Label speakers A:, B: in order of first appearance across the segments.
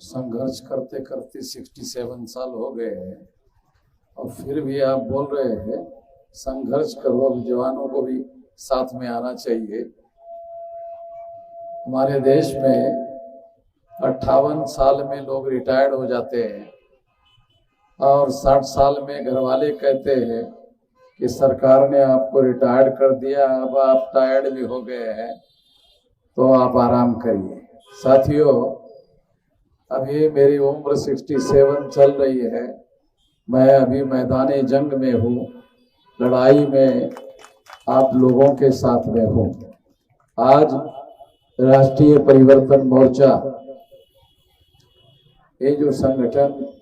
A: संघर्ष करते करते 67 साल हो गए हैं और फिर भी आप बोल रहे हैं संघर्ष करो, अब जवानों को भी साथ में आना चाहिए। हमारे देश में 58 साल में लोग रिटायर्ड हो जाते हैं और 60 साल में घर वाले कहते हैं कि सरकार ने आपको रिटायर्ड कर दिया, अब आप टायर्ड भी हो गए हैं तो आप आराम करिए। साथियों, अभी मेरी उम्र 67 चल रही है, मैं अभी मैदाने जंग में हूँ, लड़ाई में आप लोगों के साथ में हूँ। आज राष्ट्रीय परिवर्तन मोर्चा, ये जो संगठन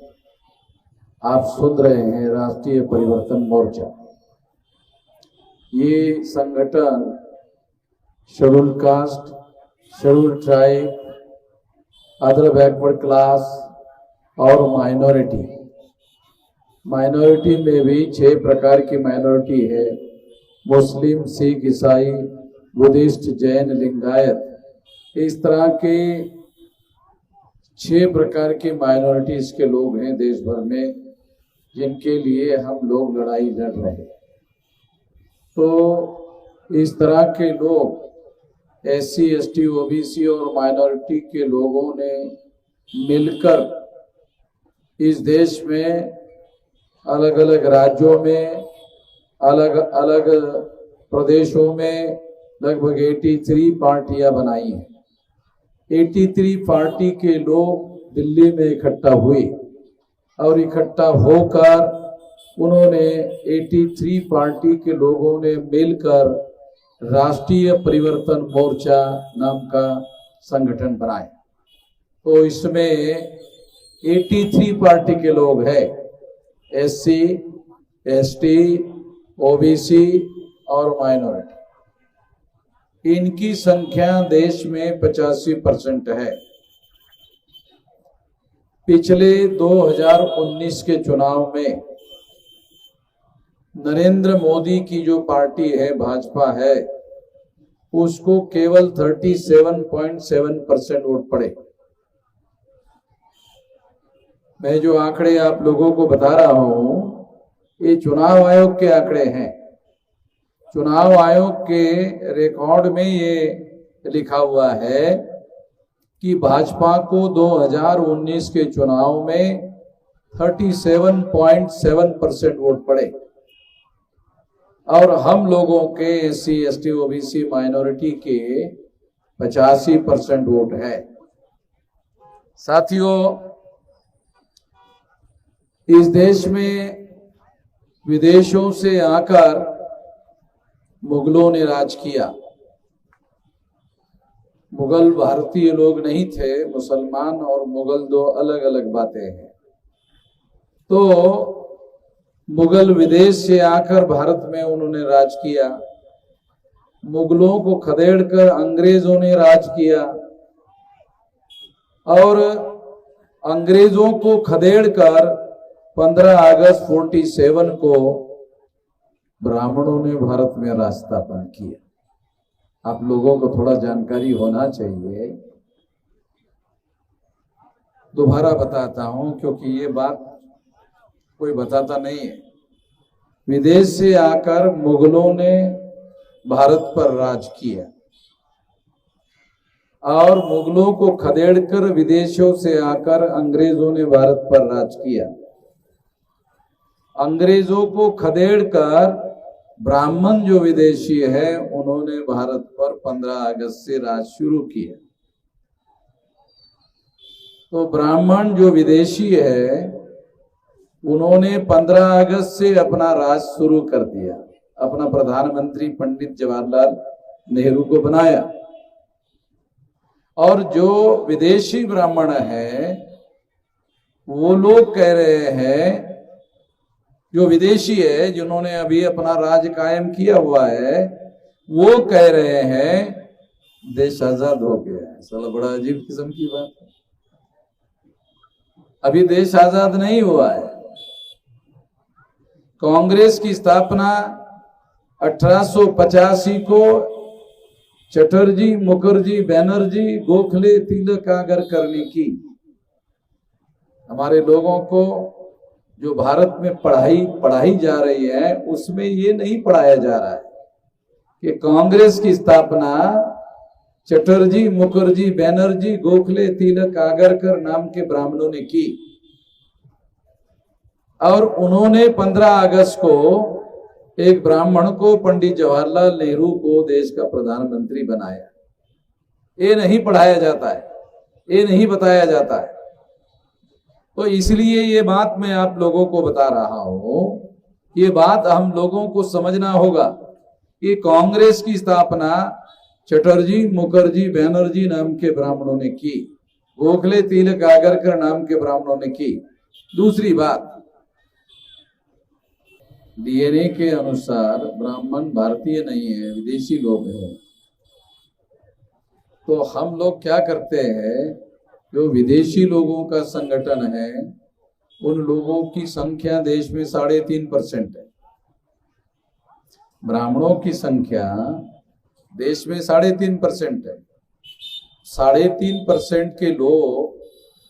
A: आप सुन रहे हैं, राष्ट्रीय परिवर्तन मोर्चा, ये संगठन schedule caste, schedule tribe, other backward class और माइनॉरिटी में भी 6 प्रकार की माइनॉरिटी है। मुस्लिम, सिख, ईसाई, बुद्धिस्ट, जैन, लिंगायत, इस तरह के 6 प्रकार के माइनॉरिटीज के लोग हैं देश भर में, जिनके लिए हम लोग लड़ाई लड़ रहे हैं। तो इस तरह के लोग SC, ST, OBC और माइनॉरिटी के लोगों ने मिलकर इस देश में अलग अलग राज्यों में, अलग अलग प्रदेशों में लगभग 83 पार्टियां बनाई हैं। 83 पार्टी के लोग दिल्ली में इकट्ठा हुए और इकट्ठा होकर उन्होंने 83 पार्टी के लोगों ने मिलकर राष्ट्रीय परिवर्तन मोर्चा नाम का संगठन बनाए। तो इसमें 83 पार्टी के लोग हैं, SC, ST, OBC और माइनॉरिटी। इनकी संख्या देश में 85% है। पिछले 2019 के चुनाव में नरेंद्र मोदी की जो पार्टी है, भाजपा है, उसको केवल 37.7% वोट पड़े। मैं जो आंकड़े आप लोगों को बता रहा हूं, ये चुनाव आयोग के आंकड़े हैं। चुनाव आयोग के रिकॉर्ड में ये लिखा हुआ है कि भाजपा को 2019 के चुनाव में 37.7% वोट पड़े और हम लोगों के SC, ST, OBC माइनॉरिटी के 85% वोट है। साथियों, इस देश में विदेशों से आकर मुगलों ने राज किया। मुगल भारतीय लोग नहीं थे, मुसलमान और मुगल 2 अलग अलग बातें हैं। तो मुगल विदेश से आकर भारत में उन्होंने राज किया। मुगलों को खदेड़कर अंग्रेजों ने राज किया और अंग्रेजों को खदेड़कर 15 अगस्त 47 को ब्राह्मणों ने भारत में राज स्थापना किया। आप लोगों को थोड़ा जानकारी होना चाहिए। दोबारा बताता हूं क्योंकि ये बात कोई बताता नहीं है। विदेश से आकर मुगलों ने भारत पर राज किया और मुगलों को खदेड़कर विदेशों से आकर अंग्रेजों ने भारत पर राज किया। अंग्रेजों को खदेड़कर ब्राह्मण जो विदेशी है, उन्होंने भारत पर 15 अगस्त से राज शुरू किया। तो ब्राह्मण जो विदेशी है, उन्होंने 15 अगस्त से अपना राज शुरू कर दिया। अपना प्रधानमंत्री पंडित जवाहरलाल नेहरू को बनाया और जो विदेशी ब्राह्मण है, वो लोग कह रहे हैं, जो विदेशी है जिन्होंने अभी अपना राज कायम किया हुआ है, वो कह रहे हैं देश आजाद हो गया है। साला बड़ा अजीब किस्म की बात है। अभी देश आजाद नहीं हुआ है। कांग्रेस की स्थापना 1885 को चटर्जी, मुखर्जी, बैनर्जी, गोखले, तिलक आगर करने की हमारे लोगों को जो भारत में पढ़ाई जा रही है उसमें ये नहीं पढ़ाया जा रहा है कि कांग्रेस की स्थापना चटर्जी, मुखर्जी, बैनर्जी, गोखले, तिलक, आगरकर नाम के ब्राह्मणों ने की और उन्होंने 15 अगस्त को एक ब्राह्मण को, पंडित जवाहरलाल नेहरू को देश का प्रधानमंत्री बनाया। ये नहीं पढ़ाया जाता है, ये नहीं बताया जाता है। तो इसलिए ये बात मैं आप लोगों को बता रहा हूं, ये बात हम लोगों को समझना होगा कि कांग्रेस की स्थापना चटर्जी, मुखर्जी, बैनर्जी नाम के ब्राह्मणों ने की, गोखले, तिलक, आगरकर नाम के ब्राह्मणों ने की। दूसरी बात, डीएनए के अनुसार ब्राह्मण भारतीय नहीं है, विदेशी लोग हैं। तो हम लोग क्या करते हैं, जो विदेशी लोगों का संगठन है उन लोगों की संख्या देश में 3.5% है। ब्राह्मणों की संख्या देश में 3.5% है। 3.5% के लोग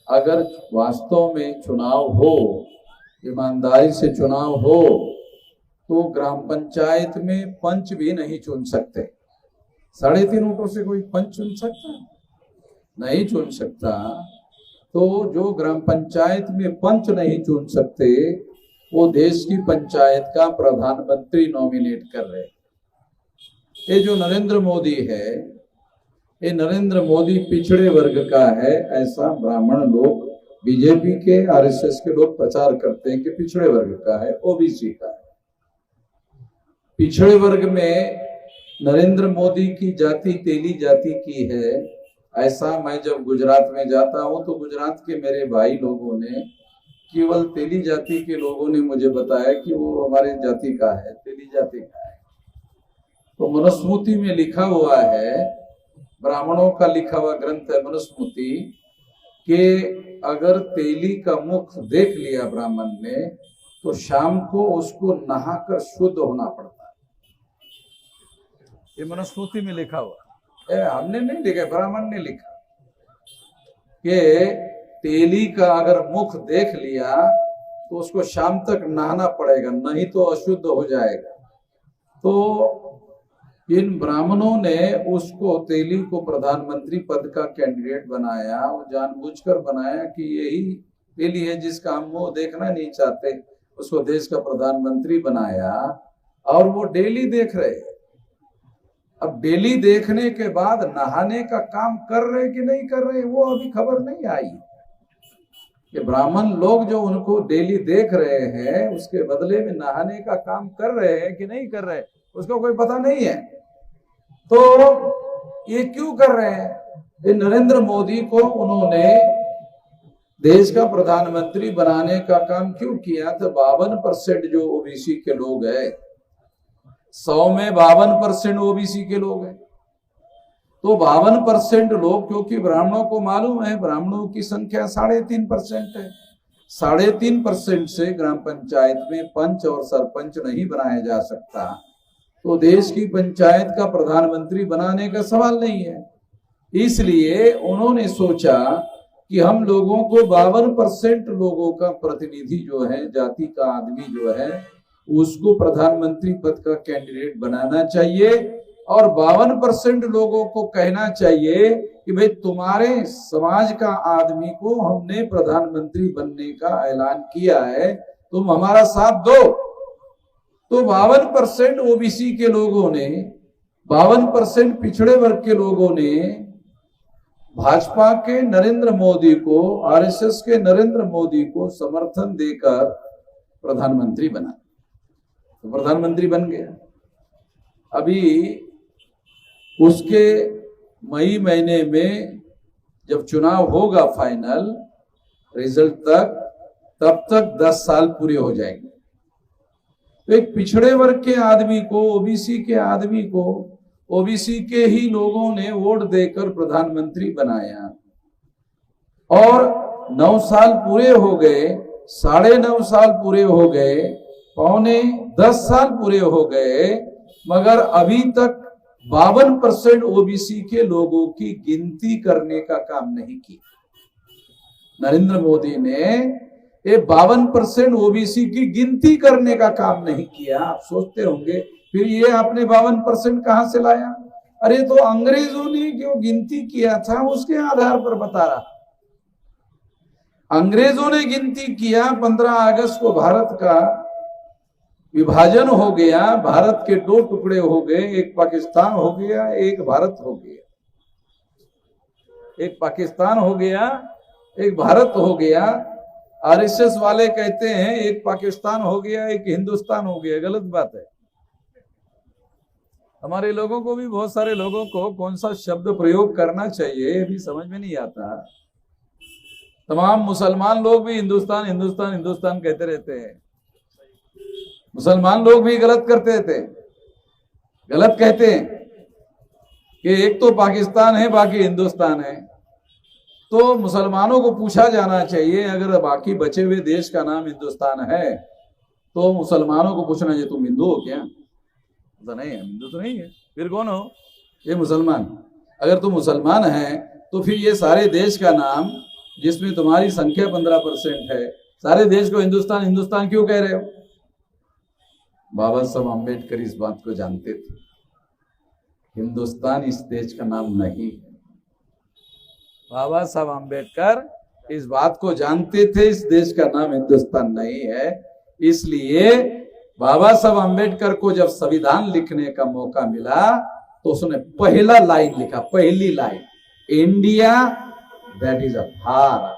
A: अगर वास्तव में चुनाव हो, ईमानदारी से चुनाव हो, तो ग्राम पंचायत में पंच भी नहीं चुन सकते। 3.5 वोटों से कोई पंच चुन सकता? नहीं चुन सकता। तो जो ग्राम पंचायत में पंच नहीं चुन सकते वो देश की पंचायत का प्रधानमंत्री नॉमिनेट कर रहे। ये जो नरेंद्र मोदी है, ये नरेंद्र मोदी पिछड़े वर्ग का है, ऐसा ब्राह्मण लोग, बीजेपी के, आरएसएस के लोग प्रचार करते हैं कि पिछड़े वर्ग का है, ओबीसी का है। पिछड़े वर्ग में नरेंद्र मोदी की जाति तेली जाति की है, ऐसा मैं जब गुजरात में जाता हूं तो गुजरात के मेरे भाई लोगों ने, केवल तेली जाति के लोगों ने मुझे बताया कि वो हमारे जाति का है, तेली जाति का है। तो मनुस्मृति में लिखा हुआ है, ब्राह्मणों का लिखा हुआ ग्रंथ है मनुस्मृति, कि अगर तेली का मुख देख लिया ब्राह्मण ने तो शाम को उसको नहाकर शुद्ध होना पड़ता है। ये मनुस्मृति में लिखा हुआ, हमने नहीं लिखा, ब्राह्मण ने लिखा कि तेली का अगर मुख देख लिया तो उसको शाम तक नहाना पड़ेगा, नहीं तो अशुद्ध हो जाएगा। तो इन ब्राह्मणों ने उसको, तेली को प्रधानमंत्री पद का कैंडिडेट बनाया और जानबूझकर बनाया कि यही तेली है जिसका हम मुंह देखना नहीं चाहते, उसको देश का प्रधानमंत्री बनाया और वो डेली देख रहे। अब डेली देखने के बाद नहाने का काम कर रहे कि नहीं कर रहे वो अभी खबर नहीं आई कि ब्राह्मण लोग जो उनको डेली देख रहे हैं उसके बदले में नहाने का काम कर रहे हैं कि नहीं कर रहे, उसका कोई पता नहीं है। तो ये क्यों कर रहे हैं? ये नरेंद्र मोदी को उन्होंने देश का प्रधानमंत्री बनाने का काम क्यों किया? तो 52% जो ओबीसी के लोग हैं, 100 में 52% ओबीसी के लोग हैं। तो 52% लोग, क्योंकि ब्राह्मणों को मालूम है ब्राह्मणों की संख्या 3.5% है, 3.5% से ग्राम पंचायत में पंच और सरपंच नहीं बनाया जा सकता, तो देश की पंचायत का प्रधानमंत्री बनाने का सवाल नहीं है। इसलिए उन्होंने सोचा कि हम लोगों को 52% लोगों का प्रतिनिधि जो है, जाति का आदमी जो है, उसको प्रधानमंत्री पद का कैंडिडेट बनाना चाहिए और 52% लोगों को कहना चाहिए कि भाई तुम्हारे समाज का आदमी को हमने प्रधानमंत्री बनने का ऐलान किया है, तुम हमारा साथ दो। तो 52% ओबीसी के लोगों ने, 52% पिछड़े वर्ग के लोगों ने भाजपा के नरेंद्र मोदी को, आरएसएस के नरेंद्र मोदी को समर्थन देकर प्रधानमंत्री बना, तो प्रधानमंत्री बन गया। अभी उसके मई महीने में जब चुनाव होगा फाइनल रिजल्ट तक, तब तक 10 साल पूरे हो जाएंगे। तो एक पिछड़े वर्ग के आदमी को, ओबीसी के आदमी को, ओबीसी के ही लोगों ने वोट देकर प्रधानमंत्री बनाया और 9 साल पूरे हो गए, 9.5 साल पूरे हो गए, 9.25 साल पूरे हो गए, मगर अभी तक 52% ओबीसी के लोगों की गिनती करने का काम नहीं किया। नरेंद्र मोदी ने ये 52% ओबीसी की गिनती करने का काम नहीं किया। आप सोचते होंगे फिर ये आपने 52% कहां से लाया? अरे तो अंग्रेजों ने जो गिनती किया था उसके आधार पर बता रहा। अंग्रेजों ने गिनती किया, 15 अगस्त को भारत का विभाजन हो गया, भारत के 2 टुकड़े हो गए, एक पाकिस्तान हो गया, एक भारत हो गया। एक पाकिस्तान हो गया, एक भारत हो गया। आरएसएस वाले कहते हैं एक पाकिस्तान हो गया, एक हिंदुस्तान हो गया। गलत बात है। हमारे लोगों को भी, बहुत सारे लोगों को कौन सा शब्द प्रयोग करना चाहिए अभी समझ में नहीं आता। तमाम मुसलमान लोग भी हिंदुस्तान हिंदुस्तान हिंदुस्तान कहते रहते हैं। मुसलमान लोग भी गलत करते थे, गलत कहते हैं कि एक तो पाकिस्तान है बाकी हिंदुस्तान है। तो मुसलमानों को पूछा जाना चाहिए, अगर बाकी बचे हुए देश का नाम हिंदुस्तान है तो मुसलमानों को पूछना चाहिए तुम हिंदू हो क्या? तो नहीं है, हिंदू तो नहीं है, फिर कौन हो? ये मुसलमान। अगर तुम मुसलमान है तो फिर ये सारे देश का नाम, जिसमें तुम्हारी संख्या 15% है, सारे देश को हिंदुस्तान हिंदुस्तान क्यों कह रहे हो? बाबा साहब अम्बेडकर इस बात को जानते थे, हिंदुस्तान इस देश का नाम नहीं है। बाबा साहब अम्बेडकर इस बात को जानते थे, इस देश का नाम हिंदुस्तान नहीं है। इसलिए बाबा साहब अम्बेडकर को जब संविधान लिखने का मौका मिला तो उसने पहला लाइन लिखा, पहली line, India that is a Bharat,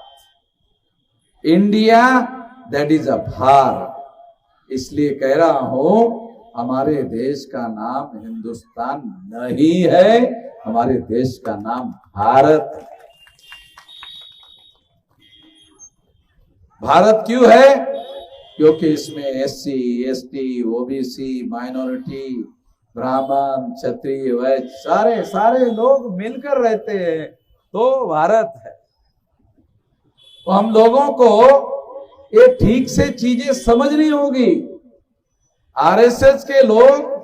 A: India that is a Bharat. इसलिए कह रहा हूं हमारे देश का नाम हिंदुस्तान नहीं है, हमारे देश का नाम भारत है। भारत क्यों है? क्योंकि इसमें एससी, एसटी, ओबीसी, माइनॉरिटी, ब्राह्मण, क्षत्रिय, वैश्य सारे लोग मिलकर रहते हैं, तो भारत है। तो हम लोगों को ये ठीक से चीजें समझनी होगी। आरएसएस के लोग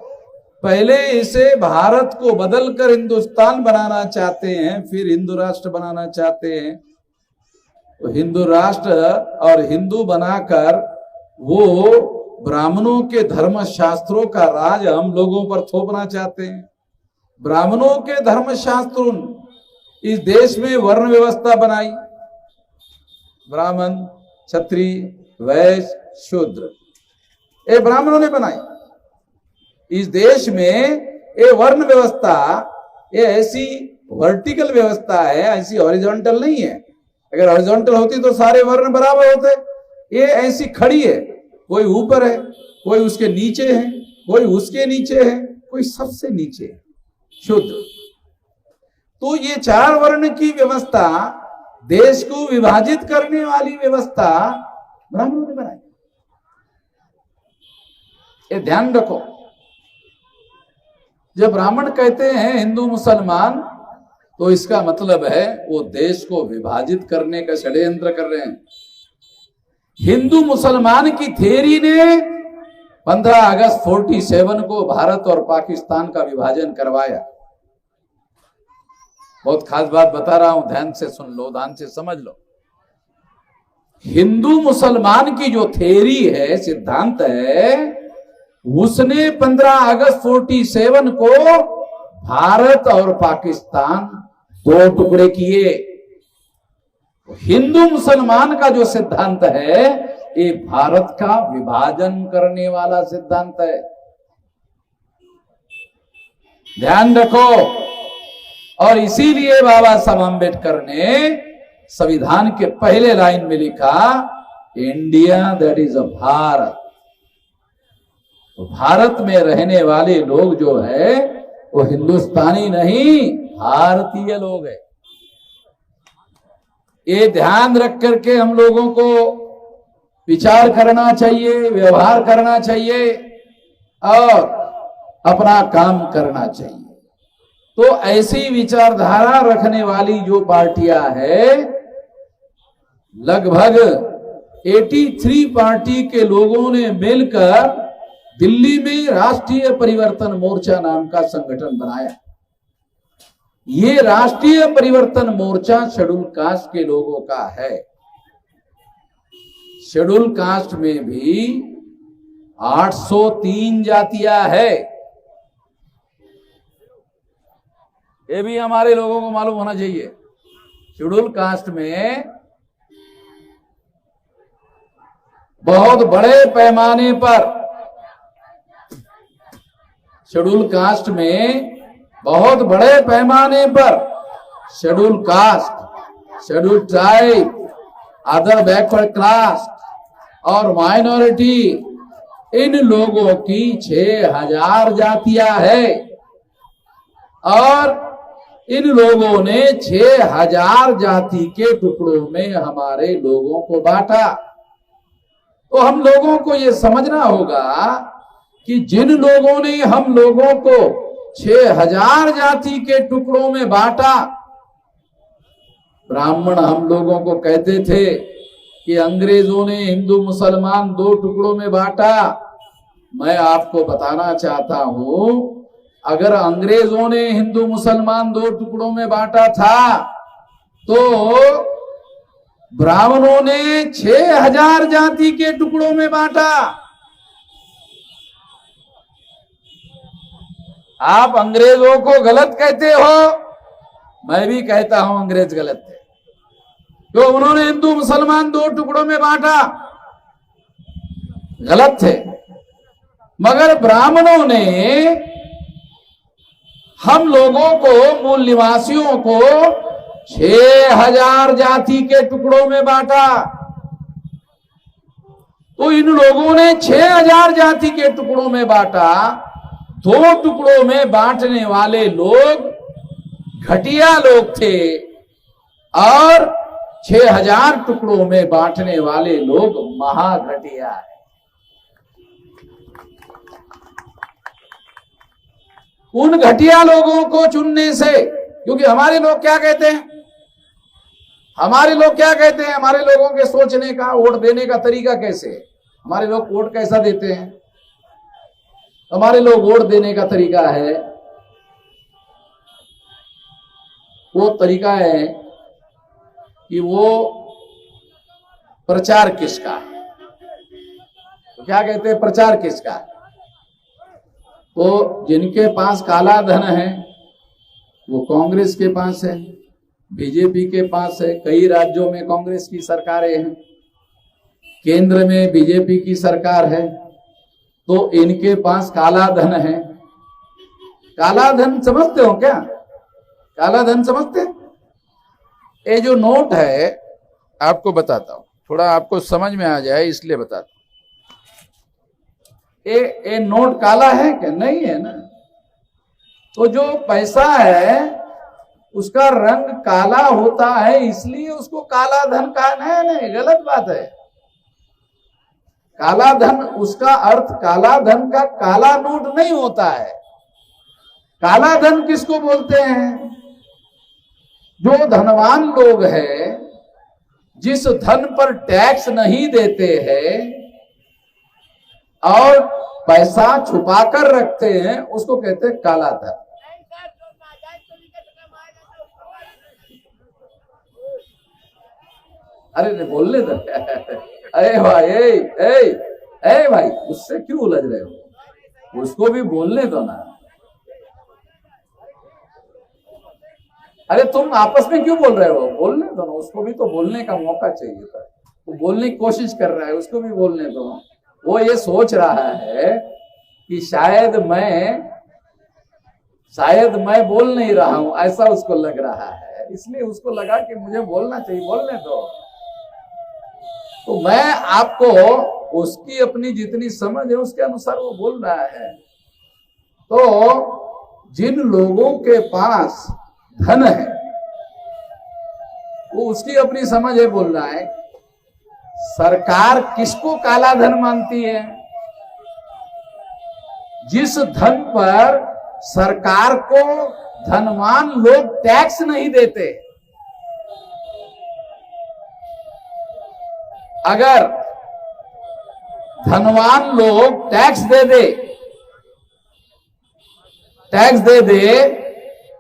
A: पहले इसे भारत को बदलकर हिंदुस्तान बनाना चाहते हैं, फिर हिंदू राष्ट्र बनाना चाहते हैं। तो हिंदू राष्ट्र और हिंदू बनाकर वो ब्राह्मणों के धर्म शास्त्रों का राज हम लोगों पर थोपना चाहते हैं। ब्राह्मणों के धर्म शास्त्रों इस देश में वर्ण व्यवस्था बनाई, ब्राह्मण, क्षत्रिय, वैश्य, शूद्र, ये ब्राह्मणों ने बनाई। इस देश में ये वर्ण व्यवस्था, ये ऐसी वर्टिकल व्यवस्था है, ऐसी हॉरिजॉन्टल नहीं है। अगर हॉरिजॉन्टल होती तो सारे वर्ण बराबर होते। ये ऐसी खड़ी है, कोई ऊपर है, कोई उसके नीचे है, कोई उसके नीचे है, कोई सबसे नीचे है, शूद्र। तो ये 4 वर्ण की व्यवस्था, देश को विभाजित करने वाली व्यवस्था ब्राह्मणों ने बनाई। ये ध्यान रखो। जब ब्राह्मण कहते हैं हिंदू मुसलमान, तो इसका मतलब है वो देश को विभाजित करने का षड्यंत्र कर रहे हैं। हिंदू मुसलमान की थ्योरी ने 15 अगस्त 47 को भारत और पाकिस्तान का विभाजन करवाया। बहुत खास बात बता रहा हूं, ध्यान से सुन लो, ध्यान से समझ लो। हिंदू मुसलमान की जो थ्योरी है, सिद्धांत है, उसने 15 अगस्त 47 को भारत और पाकिस्तान 2 टुकड़े किए। हिंदू मुसलमान का जो सिद्धांत है, ये भारत का विभाजन करने वाला सिद्धांत है। ध्यान रखो। और इसीलिए बाबा साहब अम्बेडकर ने संविधान के पहले लाइन में लिखा, India that is a Bharat. तो भारत में रहने वाले लोग जो है वो हिंदुस्तानी नहीं, भारतीय लोग हैं। ये ध्यान रख करके हम लोगों को विचार करना चाहिए, व्यवहार करना चाहिए और अपना काम करना चाहिए। तो ऐसी विचारधारा रखने वाली जो पार्टियां है, लगभग 83 पार्टी के लोगों ने मिलकर दिल्ली में राष्ट्रीय परिवर्तन मोर्चा नाम का संगठन बनाया। ये राष्ट्रीय परिवर्तन मोर्चा शेड्यूल कास्ट के लोगों का है। शेड्यूल कास्ट में भी 803 जातियां है। ये भी हमारे लोगों को मालूम होना चाहिए। शेड्यूल कास्ट में बहुत बड़े पैमाने पर, शेड्यूल कास्ट में बहुत बड़े पैमाने पर schedule caste, schedule tribe, other backward class और माइनॉरिटी, इन लोगों की 6000 जातियां है और इन लोगों ने 6000 जाति के टुकड़ों में हमारे लोगों को बांटा। तो हम लोगों को ये समझना होगा कि जिन लोगों ने हम लोगों को 6000 जाति के टुकड़ों में बांटा, ब्राह्मण हम लोगों को कहते थे कि अंग्रेजों ने हिंदू मुसलमान 2 टुकड़ों में बांटा। मैं आपको बताना चाहता हूं, अगर अंग्रेजों ने हिंदू मुसलमान 2 टुकड़ों में बांटा था तो ब्राह्मणों ने 6000 जाति के टुकड़ों में बांटा। आप अंग्रेजों को गलत कहते हो, मैं भी कहता हूं अंग्रेज गलत थे, तो उन्होंने हिंदू मुसलमान 2 टुकड़ों में बांटा, गलत थे। मगर ब्राह्मणों ने हम लोगों को, मूल निवासियों को 6000 जाति के टुकड़ों में बांटा। तो इन लोगों ने 6000 जाति के टुकड़ों में बांटा। 2 टुकड़ों में बांटने वाले लोग घटिया लोग थे और 6000 टुकड़ों में बांटने वाले लोग महाघटिया है। उन घटिया लोगों को चुनने से, क्योंकि हमारे लोग क्या कहते हैं, हमारे लोग क्या कहते हैं, हमारे लोगों के सोचने का, वोट देने का तरीका कैसे है, हमारे लोग वोट कैसा देते हैं, हमारे लोग वोट देने का तरीका है, वो तरीका है कि वो प्रचार किसका है, तो क्या कहते हैं प्रचार किसका है। तो जिनके पास काला धन है वो कांग्रेस के पास है, बीजेपी के पास है, कई राज्यों में कांग्रेस की सरकारें हैं, केंद्र में बीजेपी की सरकार है, तो इनके पास काला धन है। काला धन समझते हो क्या, काला धन समझते हैं? ये जो नोट है आपको बताता हूं, थोड़ा आपको समझ में आ जाए इसलिए बताता हूं। ये नोट काला है क्या? नहीं है ना। तो जो पैसा है उसका रंग काला होता है, इसलिए उसको काला धन कहा। नहीं, गलत बात है। काला धन, उसका अर्थ काला धन का काला नोट नहीं होता है। काला धन किसको बोलते हैं? जो धनवान लोग हैं, जिस धन पर टैक्स नहीं देते हैं और पैसा छुपाकर रखते हैं, उसको कहते हैं काला धन। अरे नहीं बोलने दो। अरे भाई, ए भाई, उससे क्यों उलझ रहे हो? उसको भी बोलने दो ना। अरे तुम आपस में क्यों बोल रहे हो? बोलने दो ना, उसको भी तो बोलने का मौका चाहिए था। वो बोलने की कोशिश कर रहा है, उसको भी बोलने दो। वो ये सोच रहा है कि शायद मैं बोल नहीं रहा हूं, ऐसा उसको लग रहा है, इसलिए उसको लगा कि मुझे बोलना चाहिए, बोलने दो। तो मैं आपको उसकी अपनी जितनी समझ है उसके अनुसार वो बोल रहा है। तो जिन लोगों के पास धन है वो उसकी अपनी समझ है, बोल रहा है। सरकार किसको काला धन मानती है? जिस धन पर सरकार को धनवान लोग टैक्स नहीं देते। अगर धनवान लोग टैक्स दे दे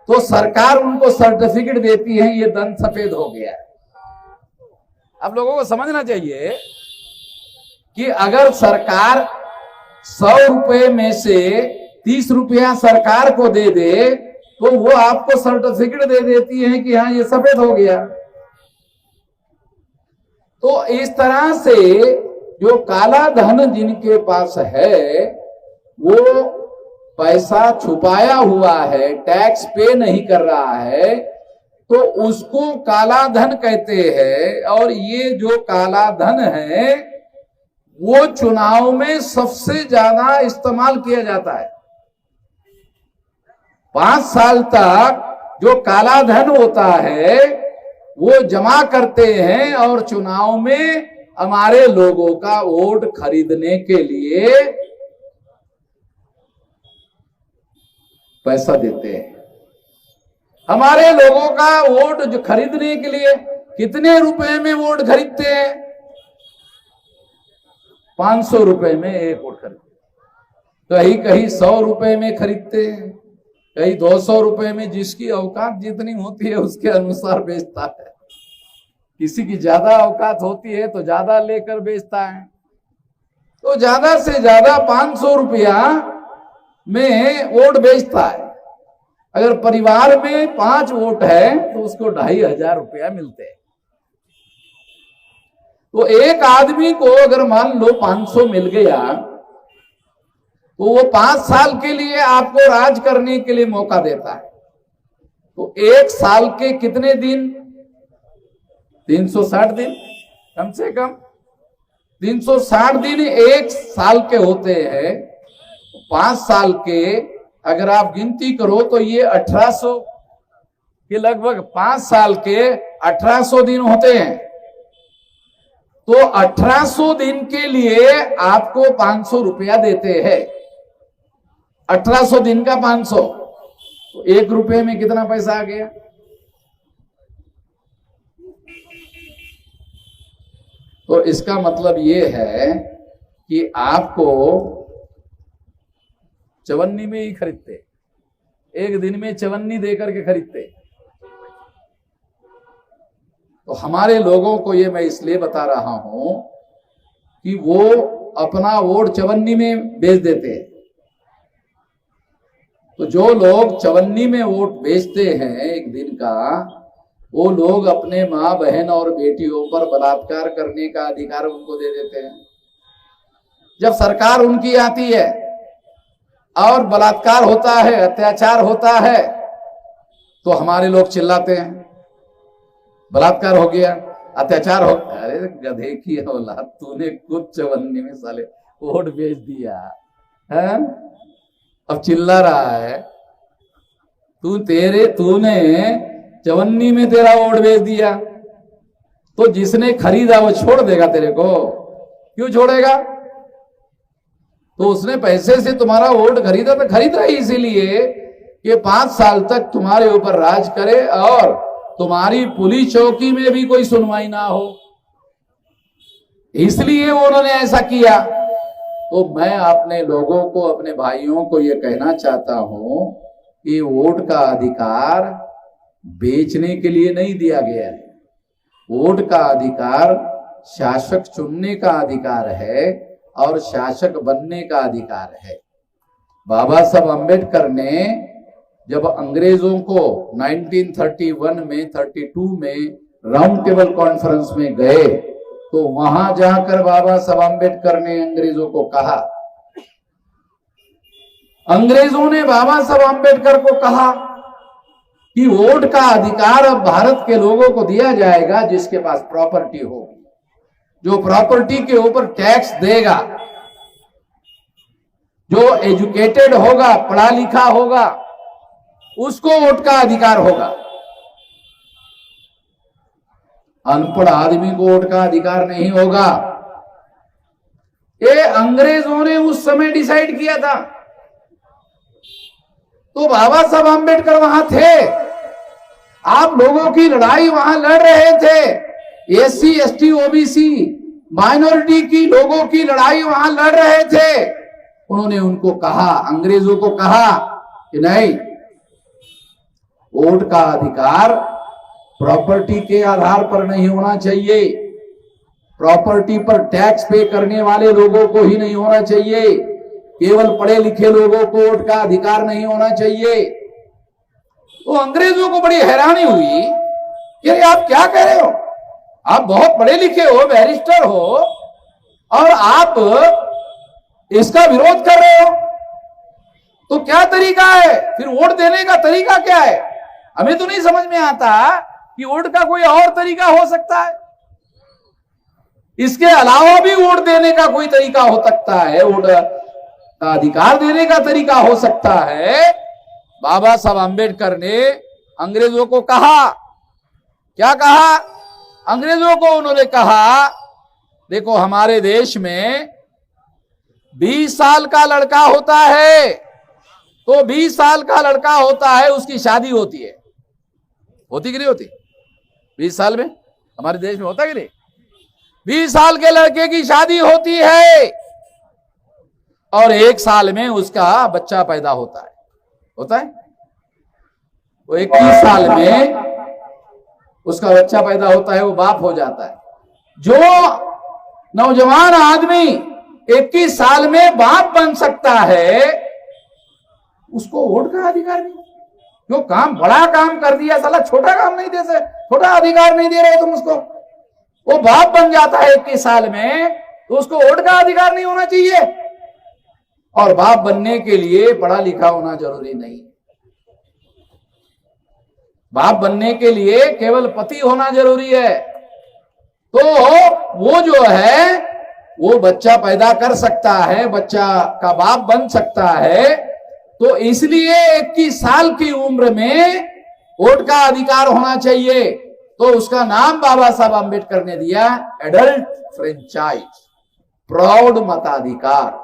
A: तो सरकार उनको सर्टिफिकेट देती है, ये धन सफेद हो गया है। आप लोगों को समझना चाहिए कि अगर सरकार 100 रुपए में से 30 रुपया सरकार को दे दे तो वो आपको सर्टिफिकेट दे देती है कि हाँ ये सफेद हो गया। तो इस तरह से जो काला धन जिनके पास है वो पैसा छुपाया हुआ है, टैक्स पे नहीं कर रहा है, तो उसको काला धन कहते हैं। और ये जो काला धन है वो चुनाव में सबसे ज्यादा इस्तेमाल किया जाता है। 5 साल तक जो काला धन होता है वो जमा करते हैं और चुनाव में हमारे लोगों का वोट खरीदने के लिए पैसा देते हैं। हमारे लोगों का वोट जो खरीदने के लिए कितने रुपए में वोट खरीदते हैं? 500 रुपए में एक वोट खरीदते, कहीं कहीं 100 रुपए में खरीदते हैं, कहीं 200 रुपए में, जिसकी औकात जितनी होती है उसके अनुसार बेचता है। किसी की ज्यादा औकात होती है तो ज्यादा लेकर बेचता है। तो ज्यादा से ज्यादा 500 रुपया में वोट बेचता है। अगर परिवार में 5 वोट है तो उसको 2500 रुपया मिलते हैं। तो एक आदमी को अगर मान लो 500 मिल गया तो वो 5 साल के लिए आपको राज करने के लिए मौका देता है। तो 1 साल के कितने दिन? 360 दिन, कम से कम 360 दिन 1 साल के होते हैं। 5 साल के अगर आप गिनती करो तो ये 1800 के लगभग 5 साल के 1800 दिन होते हैं। तो 1800 दिन के लिए आपको 500 रुपया देते हैं। 1800 दिन का 500 तो 1 रुपए में कितना पैसा आ गया? तो इसका मतलब ये है कि आपको चवन्नी में ही खरीदते, एक दिन में चवन्नी देकर के खरीदते। तो हमारे लोगों को ये मैं इसलिए बता रहा हूं कि वो अपना वोट चवन्नी में बेच देते हैं। तो जो लोग चवन्नी में वोट बेचते हैं एक दिन का, वो लोग अपने माँ बहन और बेटियों पर बलात्कार करने का अधिकार उनको दे देते हैं। जब सरकार उनकी आती है और बलात्कार होता है, अत्याचार होता है, तो हमारे लोग चिल्लाते हैं बलात्कार हो गया, अत्याचार हो। अरे गधे की औलाद, तूने खुद चवन्नी में साले वोट बेच दिया है, अब चिल्ला रहा है। तूने चवन्नी में तेरा वोट बेच दिया, तो जिसने खरीदा वो छोड़ देगा तेरे को? क्यों छोड़ेगा? तो उसने पैसे से तुम्हारा वोट खरीदा, तो खरीद रही इसीलिए कि 5 साल तक तुम्हारे ऊपर राज करे और तुम्हारी पुलिस चौकी में भी कोई सुनवाई ना हो, इसलिए उन्होंने ऐसा किया। तो मैं अपने लोगों को, अपने भाइयों को यह कहना चाहता हूं कि वोट का अधिकार बेचने के लिए नहीं दिया गया है। वोट का अधिकार शासक चुनने का अधिकार है और शासक बनने का अधिकार है। बाबा साहब अम्बेडकर ने जब अंग्रेजों को 1931 में 32 में राउंड टेबल कॉन्फ्रेंस में गए, तो वहां जाकर बाबा साहब अम्बेडकर ने अंग्रेजों को कहा, अंग्रेजों ने बाबा साहब अम्बेडकर को कहा कि वोट का अधिकार अब भारत के लोगों को दिया जाएगा जिसके पास प्रॉपर्टी होगी, जो प्रॉपर्टी के ऊपर टैक्स देगा, जो एजुकेटेड होगा, पढ़ा लिखा होगा, उसको वोट का अधिकार होगा। अनपढ़ आदमी को वोट का अधिकार नहीं होगा। ये अंग्रेजों ने उस समय डिसाइड किया था। तो बाबा साहब अम्बेडकर वहां थे, आप लोगों की लड़ाई वहां लड़ रहे थे। एससी एसटी ओबीसी माइनॉरिटी की लोगों की लड़ाई वहां लड़ रहे थे। उन्होंने उनको कहा, अंग्रेजों को कहा कि नहीं, वोट का अधिकार प्रॉपर्टी के आधार पर नहीं होना चाहिए, प्रॉपर्टी पर टैक्स पे करने वाले लोगों को ही नहीं होना चाहिए, केवल पढ़े लिखे लोगों को वोट का अधिकार नहीं होना चाहिए। तो अंग्रेजों को बड़ी हैरानी हुई कि अरे आप क्या कह रहे हो, आप बहुत पढ़े लिखे हो, बैरिस्टर हो, और आप इसका विरोध कर रहे हो, तो क्या तरीका है, फिर वोट देने का तरीका क्या है? हमें तो नहीं समझ में आता कि वोट का कोई और तरीका हो सकता है, इसके अलावा भी वोट देने का कोई तरीका हो सकता है, वोट का अधिकार देने का तरीका हो सकता है। बाबा साहब आंबेडकर ने अंग्रेजों को कहा, क्या कहा अंग्रेजों को? उन्होंने कहा देखो हमारे देश में 20 साल का लड़का होता है, तो 20 साल का लड़का होता है उसकी शादी होती है, होती कि नहीं होती? 20 साल में हमारे देश में होता कि नहीं? 20 साल के लड़के की शादी होती है और 1 साल में उसका बच्चा पैदा होता है, होता है? वो 21 साल में उसका बच्चा पैदा होता है, वो बाप हो जाता है। जो नौजवान आदमी 21 साल में बाप बन सकता है, उसको वोट का अधिकार नहीं। जो काम बड़ा काम कर दिया, साला छोटा काम नहीं दे सकते, छोटा अधिकार नहीं दे रहे तुम उसको। वो बाप बन जाता है 21 साल में, तो उसको वोट का अधिकार नहीं होना चाहिए। और बाप बनने के लिए पढ़ा लिखा होना जरूरी नहीं, बाप बनने के लिए केवल पति होना जरूरी है। तो वो जो है वो बच्चा पैदा कर सकता है, बच्चा का बाप बन सकता है। तो इसलिए 21 साल की उम्र में वोट का अधिकार होना चाहिए। तो उसका नाम बाबा साहब आंबेडकर ने दिया एडल्ट फ्रेंचाइज, प्रौढ़ मताधिकार।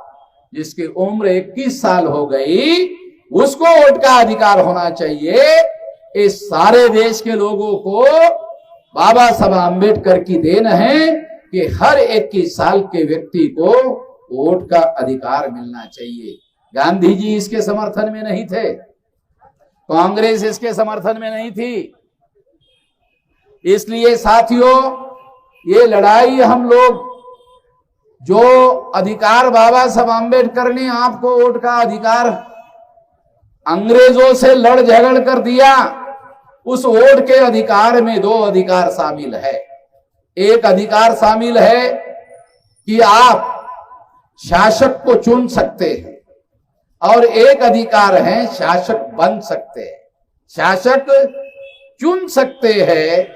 A: जिसकी उम्र 21 साल हो गई उसको वोट का अधिकार होना चाहिए। इस सारे देश के लोगों को बाबा साहब आंबेडकर की देन है कि हर 21 साल के व्यक्ति को वोट का अधिकार मिलना चाहिए। गांधी जी इसके समर्थन में नहीं थे, कांग्रेस इसके समर्थन में नहीं थी। इसलिए साथियों, ये लड़ाई हम लोग जो अधिकार बाबा साहब आंबेडकर ने आपको वोट का अधिकार अंग्रेजों से लड़ झगड़ कर दिया, उस वोट के अधिकार में 2 अधिकार शामिल है। एक अधिकार शामिल है कि आप शासक को चुन सकते हैं, और एक अधिकार है शासक बन सकते हैं। शासक चुन सकते हैं,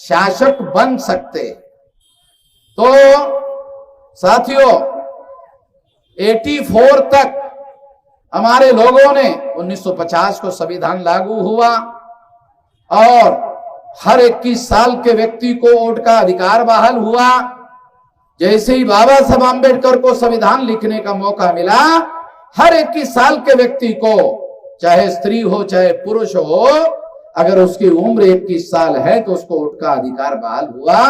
A: शासक बन सकते हैं। तो साथियों, 84 तक हमारे लोगों ने 1950 को संविधान लागू हुआ और हर 21 साल के व्यक्ति को वोट का अधिकार बहाल हुआ। जैसे ही बाबा साहब आंबेडकर को संविधान लिखने का मौका मिला, हर 21 साल के व्यक्ति को, चाहे स्त्री हो चाहे पुरुष हो, अगर उसकी उम्र 21 साल है तो उसको वोट का अधिकार बहाल हुआ।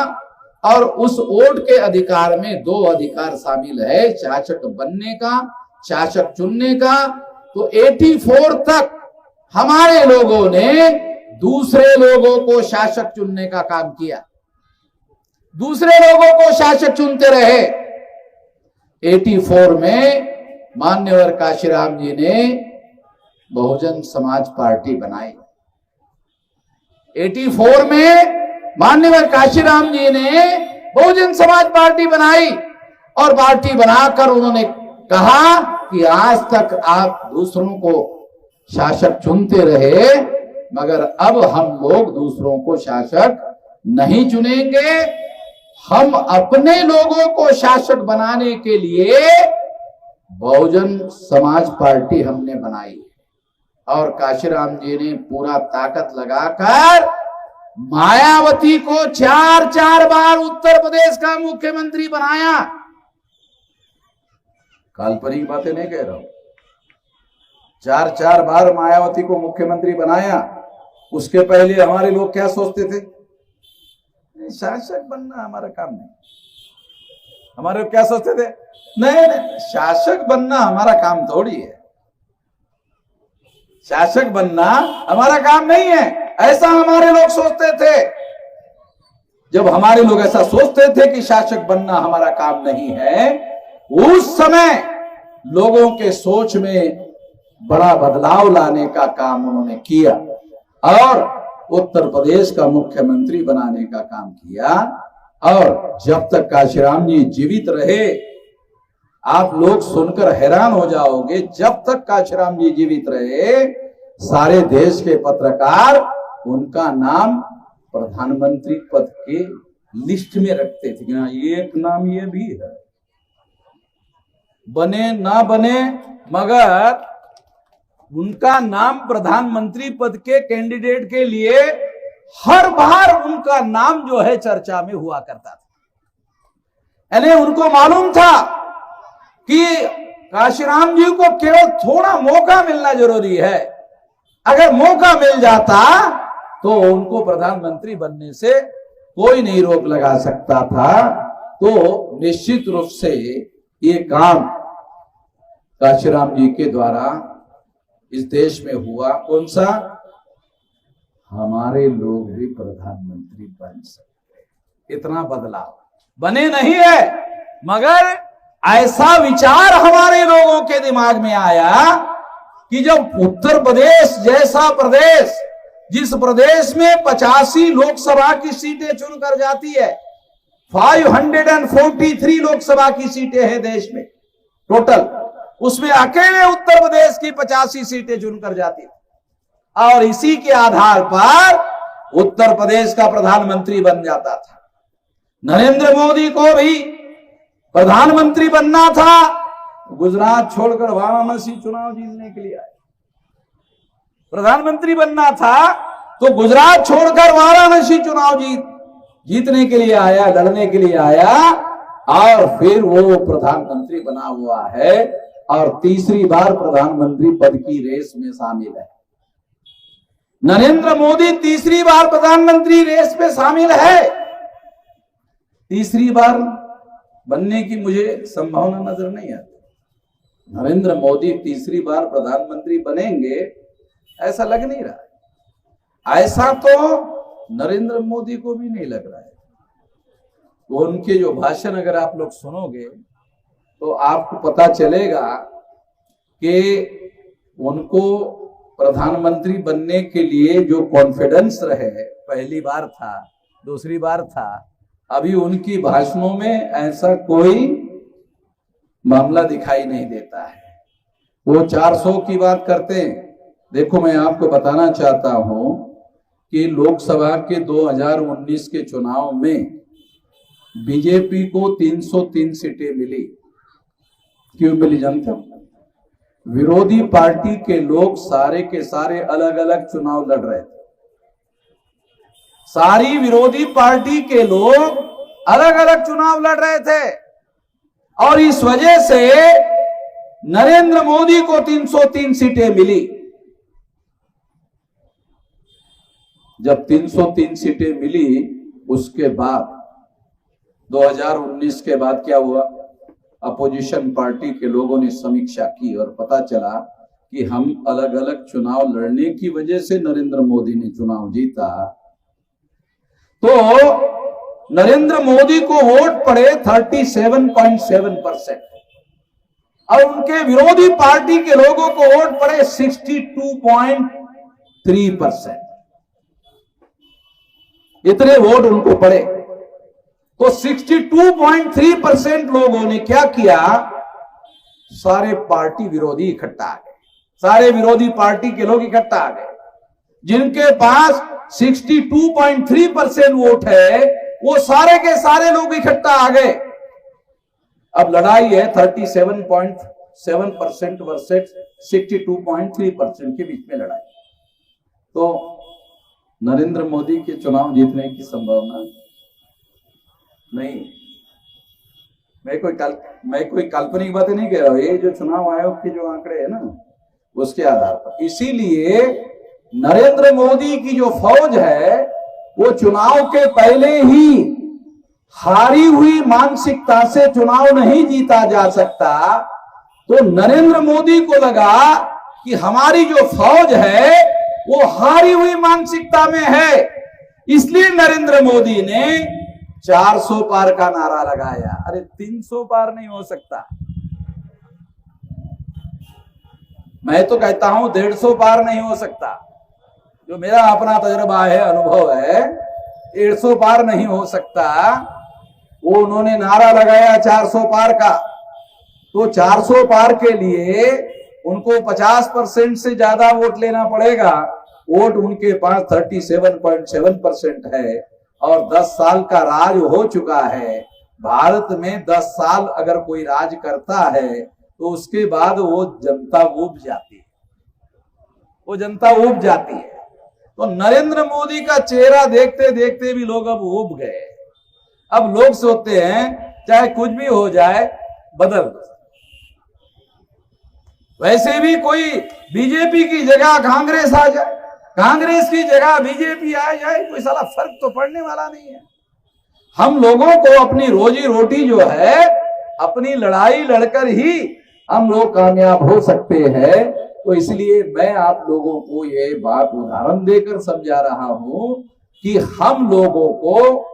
A: और उस वोट के अधिकार में 2 अधिकार शामिल है, शासक बनने का, शासक चुनने का। तो 84 तक हमारे लोगों ने दूसरे लोगों को शासक चुनने का काम किया, दूसरे लोगों को शासक चुनते रहे। 84 में मान्यवर काशीराम जी ने बहुजन समाज पार्टी बनाई। 84 में मान्यवर काशीराम जी ने बहुजन समाज पार्टी बनाई, और पार्टी बनाकर उन्होंने कहा कि आज तक आप दूसरों को शासक चुनते रहे, मगर अब हम लोग दूसरों को शासक नहीं चुनेंगे। हम अपने लोगों को शासक बनाने के लिए बहुजन समाज पार्टी हमने बनाई। और काशीराम जी ने पूरा ताकत लगाकर मायावती को 4 बार उत्तर प्रदेश का मुख्यमंत्री बनाया। काल्पनिक बातें नहीं कह रहा हूं, 4 बार मायावती को मुख्यमंत्री बनाया। उसके पहले हमारे लोग क्या सोचते थे? शासक बनना हमारा काम नहीं। हमारे लोग क्या सोचते थे? नहीं, शासक बनना हमारा काम थोड़ी है, शासक बनना हमारा काम नहीं है, ऐसा हमारे लोग सोचते थे।
B: जब हमारे लोग ऐसा सोचते थे कि शासक बनना हमारा काम नहीं है, उस समय लोगों के सोच में बड़ा बदलाव लाने का काम उन्होंने किया और उत्तर प्रदेश का मुख्यमंत्री बनाने का काम किया। और जब तक काशीराम जी जीवित रहे, आप लोग सुनकर हैरान हो जाओगे, जब तक काशीराम जी जीवित रहे सारे देश के पत्रकार उनका नाम प्रधानमंत्री पद के लिस्ट में रखते थे। एक नाम ये भी है, बने ना बने मगर उनका नाम प्रधानमंत्री पद के कैंडिडेट के लिए हर बार उनका नाम जो है चर्चा में हुआ करता था। यानी उनको मालूम था कि काशीराम जी को केवल थोड़ा मौका मिलना जरूरी है, अगर मौका मिल जाता तो उनको प्रधानमंत्री बनने से कोई नहीं रोक लगा सकता था। तो निश्चित रूप से ये काम काशीराम जी के द्वारा इस देश में हुआ। कौन सा? हमारे लोग भी प्रधानमंत्री बन सकते। इतना बदलाव बने नहीं है, मगर ऐसा विचार हमारे लोगों के दिमाग में आया कि जब उत्तर प्रदेश जैसा प्रदेश, जिस प्रदेश में 85 लोकसभा की सीटें चुनकर जाती है, 543 लोकसभा की सीटें हैं देश में टोटल, उसमें अकेले उत्तर प्रदेश की 85 सीटें चुनकर जाती है और इसी के आधार पर उत्तर प्रदेश का प्रधानमंत्री बन जाता था। नरेंद्र मोदी को भी प्रधानमंत्री बनना था, गुजरात छोड़कर वाराणसी चुनाव जीतने के लिए आए। प्रधानमंत्री बनना था तो गुजरात छोड़कर वाराणसी चुनाव जीतने के लिए आया, लड़ने के लिए आया और फिर वो प्रधानमंत्री बना हुआ है और तीसरी बार प्रधानमंत्री पद की रेस में शामिल है। नरेंद्र मोदी तीसरी बार प्रधानमंत्री रेस में शामिल है। तीसरी बार बनने की मुझे संभावना नजर नहीं आती। नरेंद्र मोदी तीसरी बार प्रधानमंत्री बनेंगे ऐसा लग नहीं रहा है। ऐसा तो नरेंद्र मोदी को भी नहीं लग रहा है। वो उनके जो भाषण अगर आप लोग सुनोगे तो आपको पता चलेगा कि उनको प्रधानमंत्री बनने के लिए जो कॉन्फिडेंस रहे, पहली बार था, दूसरी बार था, अभी उनकी भाषणों में ऐसा कोई मामला दिखाई नहीं देता है। वो 400 की बात करते हैं। देखो, मैं आपको बताना चाहता हूं कि लोकसभा के 2019 के चुनाव में बीजेपी को 303 सीटें मिली। क्यों मिली जानते हो? विरोधी पार्टी के लोग सारे के सारे अलग अलग चुनाव लड़ रहे थे। सारी विरोधी पार्टी के लोग अलग अलग चुनाव लड़ रहे थे और इस वजह से नरेंद्र मोदी को 303 सीटें मिली। जब 303 सीटें मिली, उसके बाद 2019 के बाद क्या हुआ? अपोजिशन पार्टी के लोगों ने समीक्षा की और पता चला कि हम अलग अलग चुनाव लड़ने की वजह से नरेंद्र मोदी ने चुनाव जीता। तो नरेंद्र मोदी को वोट पड़े 37.7% और उनके विरोधी पार्टी के लोगों को वोट पड़े 62.3%। इतने वोट उनको पड़े। तो 62.3% लोगों ने क्या किया? सारे पार्टी विरोधी इकट्ठा आ गए। सारे विरोधी पार्टी के लोग इकट्ठा आ गए। जिनके पास 62.3% वोट है, वो सारे के सारे लोग इकट्ठा आ गए। अब लड़ाई है 37.7% वर्सेस 62.3% के बीच में लड़ाई। तो नरेंद्र मोदी के चुनाव जीतने की संभावना नहीं। मैं कोई काल्पनिक बातें नहीं कह रहा हूं, ये जो चुनाव आयोग के जो आंकड़े है ना, उसके आधार पर। इसीलिए नरेंद्र मोदी की जो फौज है वो चुनाव के पहले ही हारी हुई मानसिकता से चुनाव नहीं जीता जा सकता। तो नरेंद्र मोदी को लगा कि हमारी जो फौज है वो हारी हुई मानसिकता में है, इसलिए नरेंद्र मोदी ने 400 पार का नारा लगाया। अरे 300 पार नहीं हो सकता। मैं तो कहता हूं 150 पार नहीं हो सकता। जो मेरा अपना तजुर्बा है, अनुभव है, 150 पार नहीं हो सकता। वो उन्होंने नारा लगाया 400 पार का, तो 400 पार के लिए उनको 50% से ज्यादा वोट लेना पड़ेगा। वोट उनके पास 37.7% है और 10 साल का राज हो चुका है। भारत में 10 साल अगर कोई राज करता है तो उसके बाद वो जनता ऊब जाती है, वो जनता ऊब जाती है। तो नरेंद्र मोदी का चेहरा देखते देखते भी लोग अब ऊब गए। अब लोग सोचते हैं चाहे कुछ भी हो जाए बदल दो। वैसे भी कोई बीजेपी की जगह कांग्रेस आ जाए, कांग्रेस की जगह बीजेपी आ जाए, कोई साला फर्क तो पड़ने वाला नहीं है। हम लोगों को अपनी रोजी रोटी जो है, अपनी लड़ाई लड़कर ही हम लोग कामयाब हो सकते हैं। तो इसलिए मैं आप लोगों को ये बात उदाहरण देकर समझा रहा हूं कि हम लोगों को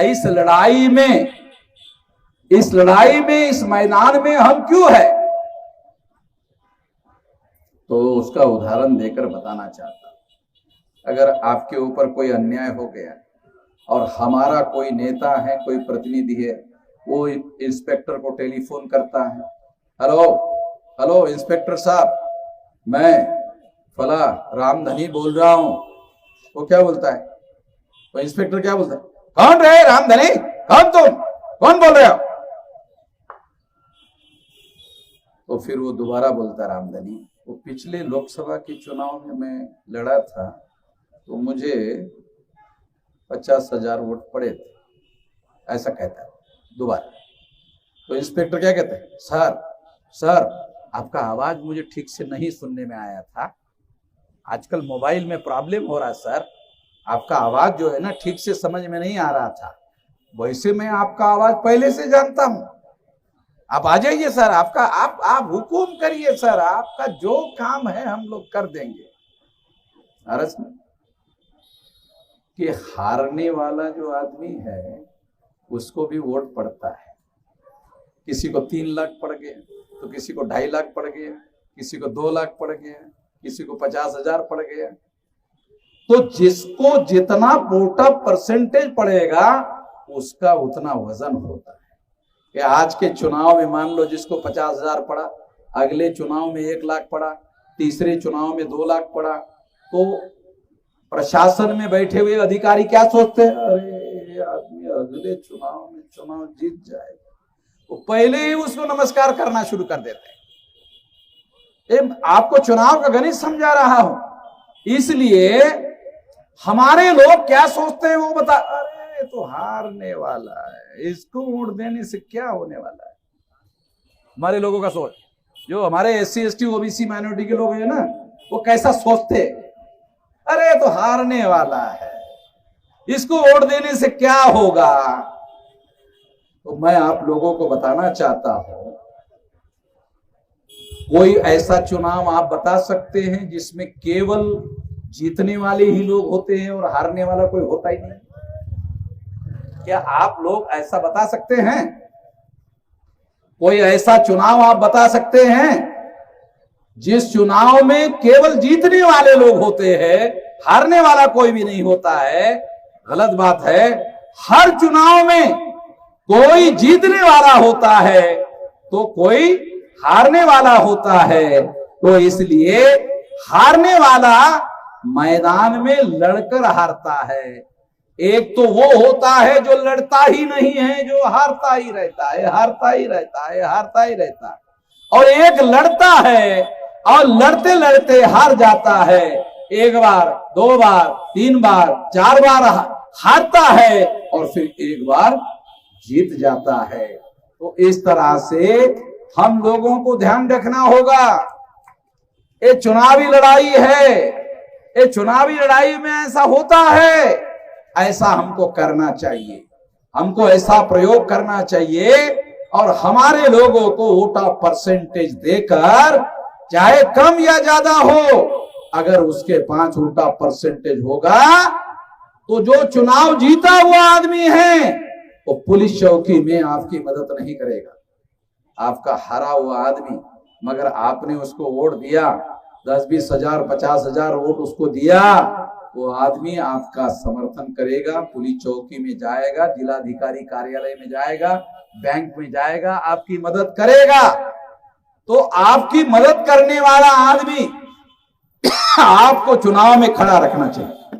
B: इस लड़ाई में, इस मैदान में हम क्यों है, तो उसका उदाहरण देकर बताना चाहता हूं। अगर आपके ऊपर कोई अन्याय हो गया और हमारा कोई नेता है, कोई प्रतिनिधि है, वो इंस्पेक्टर को टेलीफोन करता है, हेलो हेलो इंस्पेक्टर साहब, मैं फला रामधनी बोल रहा हूं। वो क्या बोलता है? वो इंस्पेक्टर क्या बोलता है? कौन रहे रामधनी? कौन तुम? कौन बोल रहे हो? तो फिर वो दोबारा बोलता रामधनी, वो पिछले लोकसभा के चुनाव में मैं लड़ा था तो मुझे 50,000 वोट पड़े थे, ऐसा कहता है दोबारा। तो इंस्पेक्टर क्या कहता है? सर आपका आवाज मुझे ठीक से नहीं सुनने में आया था, आजकल मोबाइल में प्रॉब्लम हो रहा है सर, आपका आवाज जो है ना ठीक से समझ में नहीं आ रहा था। वैसे मैं आपका आवाज पहले से जानता हूं, आप आ जाइए सर, आपका आप हुकुम करिए सर, आपका जो काम है हम लोग कर देंगे। अरस में कि हारने वाला जो आदमी है उसको भी वोट पड़ता है। किसी को 3 लाख पड़ गए, तो किसी को 2.5 लाख पड़ गए, किसी को 2 लाख पड़ गए, किसी को 50,000 पड़ गए। तो जिसको जितना वोटर परसेंटेज पड़ेगा उसका उतना वजन होता है। कि आज के चुनाव में मान लो जिसको 50,000 पड़ा, अगले चुनाव में 1 लाख पड़ा, तीसरे चुनाव में 2 लाख पड़ा, तो प्रशासन में बैठे हुए अधिकारी क्या सोचते हैं? अरे आदमी अगले चुनाव में चुनाव जीत जाएगा, वो पहले ही उसको नमस्कार करना शुरू कर देते हैं। आपको चुनाव का गणित समझा रहा हूं, इसलिए हमारे लोग क्या सोचते हैं वो बता, अरे तो हारने वाला है, इसको वोट देने से क्या होने वाला है। हमारे लोगों का सोच, जो हमारे SC ST OBC माइनॉरिटी के लोग हैं ना, वो कैसा सोचते, अरे तो हारने वाला है, इसको वोट देने से क्या होगा। तो मैं आप लोगों को बताना चाहता हूं, कोई ऐसा चुनाव आप बता सकते हैं जिसमें केवल जीतने वाले ही लोग होते हैं और हारने वाला कोई होता ही नहीं? क्या आप लोग ऐसा बता सकते हैं? कोई ऐसा चुनाव आप बता सकते हैं जिस चुनाव में केवल जीतने वाले लोग होते हैं, हारने वाला कोई भी नहीं होता है? गलत बात है। हर चुनाव में कोई जीतने वाला होता है तो कोई हारने वाला होता है। तो इसलिए हारने वाला मैदान में लड़कर हारता है। एक तो वो होता है जो लड़ता ही नहीं है, जो हारता ही रहता है, हारता ही रहता है, हारता ही रहता है। और एक लड़ता है और लड़ते लड़ते हार जाता है, 1 बार 2 बार 3 बार 4 बार हारता है और फिर 1 बार जीत जाता है। तो इस तरह से हम लोगों को ध्यान रखना होगा। ये चुनावी लड़ाई है, ये चुनावी लड़ाई में ऐसा होता है, ऐसा हमको करना चाहिए, हमको ऐसा प्रयोग करना चाहिए और हमारे लोगों को वोटर परसेंटेज देकर, चाहे कम या ज्यादा हो, अगर उसके 5 वोटर परसेंटेज होगा तो जो चुनाव जीता हुआ आदमी है वो पुलिस चौकी में आपकी मदद नहीं करेगा। आपका हारा हुआ आदमी, मगर आपने उसको वोट दिया, 10-20 हजार 50 हजार वोट उसको दिया, वो आदमी आपका समर्थन करेगा, पुलिस चौकी में जाएगा, जिलाधिकारी कार्यालय में जाएगा, बैंक में जाएगा, आपकी मदद करेगा। तो आपकी मदद करने वाला आदमी आपको चुनाव में खड़ा रखना चाहिए।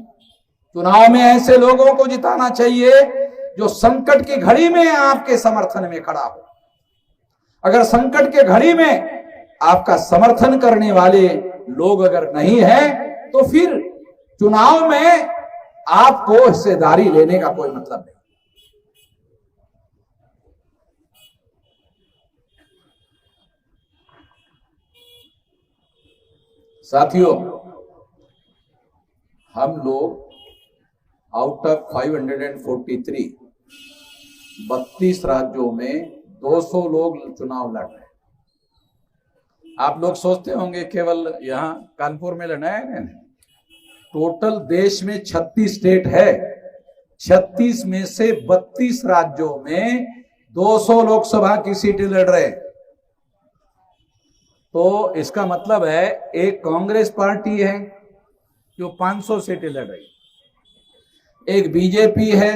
B: चुनाव में ऐसे लोगों को जिताना चाहिए जो संकट की घड़ी में आपके समर्थन में खड़ा हो। अगर संकट के घड़ी में आपका समर्थन करने वाले लोग अगर नहीं है, तो फिर चुनाव में आपको हिस्सेदारी लेने का कोई मतलब नहीं। साथियों, हम लोग आउट ऑफ 543 32 राज्यों में 200 लोग चुनाव लड़ रहे हैं। आप लोग सोचते होंगे केवल यहां कानपुर में लड़ना है। नहीं, टोटल देश में 36 स्टेट है। 36 में से 32 राज्यों में 200 लोकसभा की सीटें लड़ रहे हैं। तो इसका मतलब है एक कांग्रेस पार्टी है जो 500 सीटें लड़ रही है, एक बीजेपी है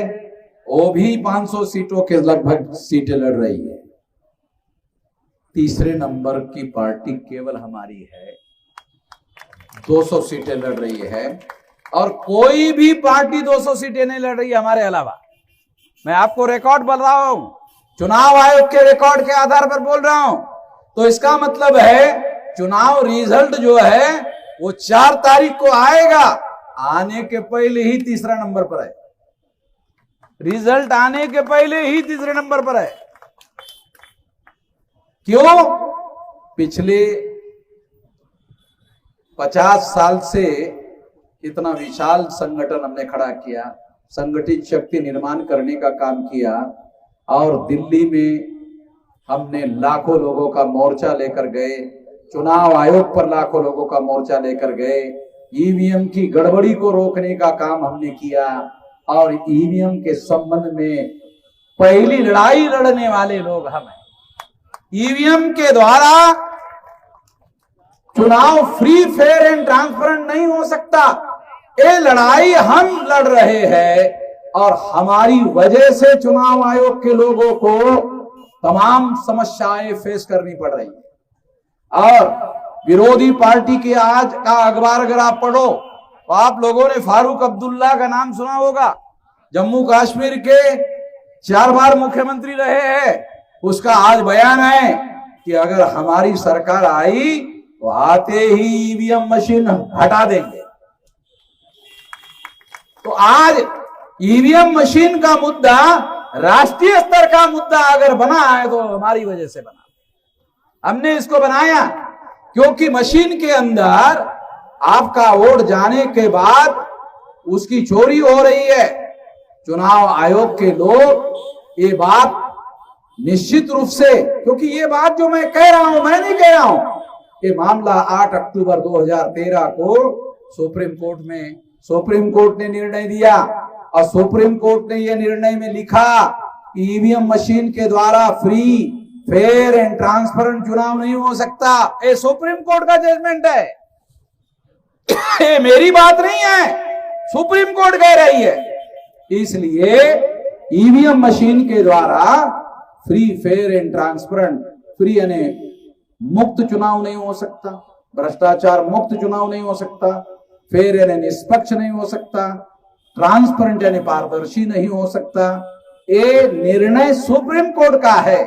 B: वो भी 500 सीटों के लगभग सीटें लड़ रही है। तीसरे नंबर की पार्टी केवल हमारी है, 200 सीटें लड़ रही है, और कोई भी पार्टी 200 सीटें नहीं लड़ रही है हमारे अलावा। मैं आपको रिकॉर्ड बोल रहा हूं, चुनाव आयोग के रिकॉर्ड के आधार पर बोल रहा हूं। तो इसका मतलब है चुनाव रिजल्ट जो है वो 4 तारीख को आएगा, आने के पहले ही तीसरा नंबर पर है। रिजल्ट आने के पहले ही तीसरे नंबर पर है। क्यों? पिछले 50 साल से इतना विशाल संगठन हमने खड़ा किया, संगठित शक्ति निर्माण करने का काम किया, और दिल्ली में हमने लाखों लोगों का मोर्चा लेकर गए, चुनाव आयोग पर लाखों लोगों का मोर्चा लेकर गए, ईवीएम की गड़बड़ी को रोकने का काम हमने किया, और ईवीएम के संबंध में पहली लड़ाई लड़ने वाले लोग हम हैं। ईवीएम के द्वारा चुनाव फ्री, फेयर एंड ट्रांसपेरेंट नहीं हो सकता। ये लड़ाई हम लड़ रहे हैं, और हमारी वजह से चुनाव आयोग के लोगों को तमाम समस्याएं फेस करनी पड़ रही है। और विरोधी पार्टी के आज का अखबार अगर आप पढ़ो तो आप लोगों ने फारूक अब्दुल्ला का नाम सुना होगा, जम्मू कश्मीर के 4 बार मुख्यमंत्री रहे हैं। उसका आज बयान है कि अगर हमारी सरकार आई तो आते ही ईवीएम मशीन हटा देंगे। तो आज ईवीएम मशीन का मुद्दा राष्ट्रीय स्तर का मुद्दा अगर बना है तो हमारी वजह से बना। हमने इसको बनाया क्योंकि मशीन के अंदर आपका वोट जाने के बाद उसकी चोरी हो रही है। चुनाव आयोग के लोग ये बात निश्चित रूप से, क्योंकि ये बात जो मैं कह रहा हूं मैं नहीं कह रहा हूं, ये मामला 8 अक्टूबर 2013 को सुप्रीम कोर्ट ने निर्णय दिया, और सुप्रीम कोर्ट ने यह निर्णय में लिखा ईवीएम मशीन के द्वारा फ्री, फेयर एंड ट्रांसपेरेंट चुनाव नहीं हो सकता। ये सुप्रीम कोर्ट का जजमेंट है, ये मेरी बात नहीं है, सुप्रीम कोर्ट कह रही है। इसलिए ईवीएम मशीन के द्वारा free, fair and transparent, free यानी मुक्त चुनाव नहीं हो सकता, भ्रष्टाचार मुक्त चुनाव नहीं हो सकता, फेयर यानी निष्पक्ष नहीं हो सकता, ट्रांसपेरेंट यानी पारदर्शी नहीं हो सकता। ये निर्णय सुप्रीम कोर्ट का है,